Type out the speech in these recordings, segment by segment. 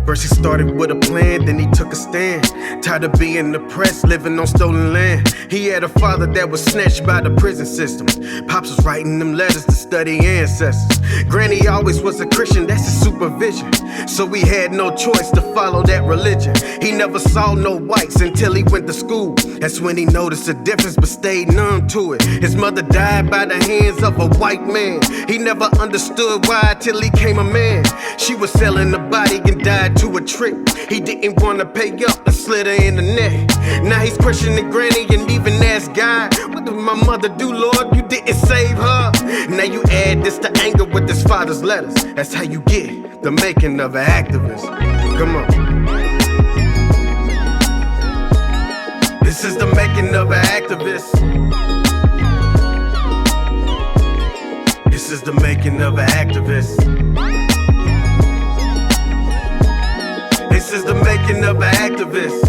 First he started with a plan, then he took a stand. Tired of being oppressed, living on stolen land. He had a father that was snatched by the prison system. Pops was writing them letters to study ancestors. Granny always was a Christian, that's his supervision. So he had no choice to follow that religion. He never saw no whites until he went to school. That's when he noticed the difference but stayed numb to it. His mother died by the hands of a white man. He never understood why till he came a man. She was selling the body and died to a trick. He didn't want to pay up and slit her in the neck. Now he's questioning Granny and even asked God, what did my mother do, Lord? You didn't save her. Now you add this to anger with his father's letters. That's how you get the making of an activist. Come on. This is the making of an activist. This is the making of an activist. This is the making of an activist.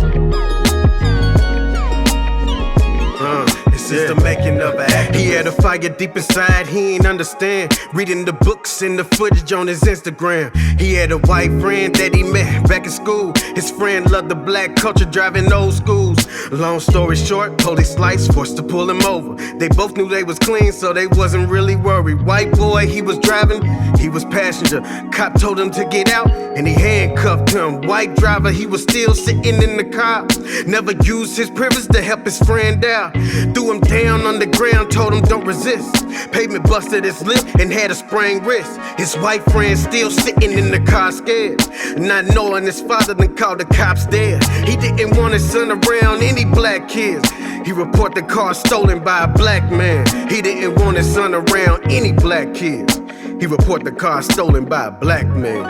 This is the making of an activist. He had a fire deep inside, he ain't understand. Reading the books and the footage on his Instagram. He had a white friend that he met back in school. His friend loved the black culture, driving old schools. Long story short, police lights forced to pull him over. They both knew they was clean, so they wasn't really worried. White boy, he was driving, he was passenger. Cop told him to get out, and he handcuffed him. White driver, he was still sitting in the car. Never used his privilege to help his friend out. Threw him down on the ground, told him don't resist. Pavement busted his lip and had a sprained wrist. His white friend still sitting in the car scared, not knowing his father done called the cops dead. He didn't want his son around any black kids. He reported the car stolen by a black man. He didn't want his son around any black kids. He reported the car stolen by a black man.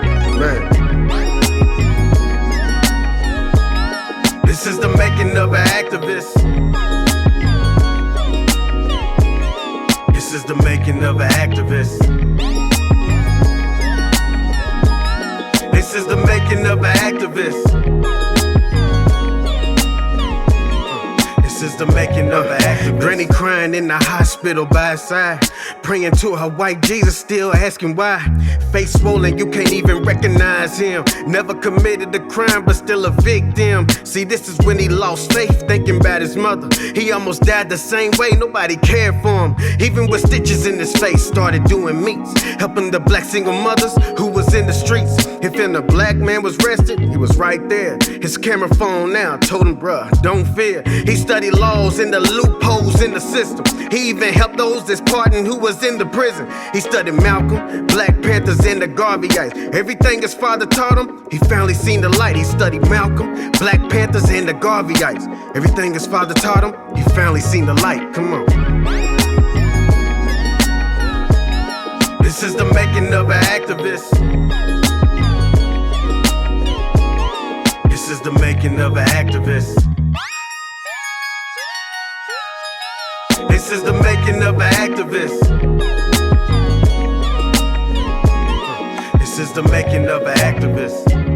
This is the making of an activist. This is the making of an activist. This is the making of an activist. This is the making of an activist. Granny crying in the hospital by his side, praying to her white Jesus, still asking why. Face swollen, you can't even recognize him. Never committed a crime, but still a victim. See, this is when he lost faith, thinking about his mother. He almost died the same way, nobody cared for him. Even with stitches in his face, started doing meets, helping the black single mothers who was in the streets. If a black man was arrested, he was right there. His camera phone now told him, bruh, don't fear. He studied laws and the loopholes in the system. He even helped those that's pardoned who was in the prison. He studied Malcolm, Black Panthers, and the Garveyites. Everything his father taught him, he finally seen the light. He studied Malcolm, Black Panthers, and the Garveyites. Everything his father taught him, he finally seen the light. Come on. This is the making of an activist. This is the making of an activist. This is the making of an activist. This is the making of an activist.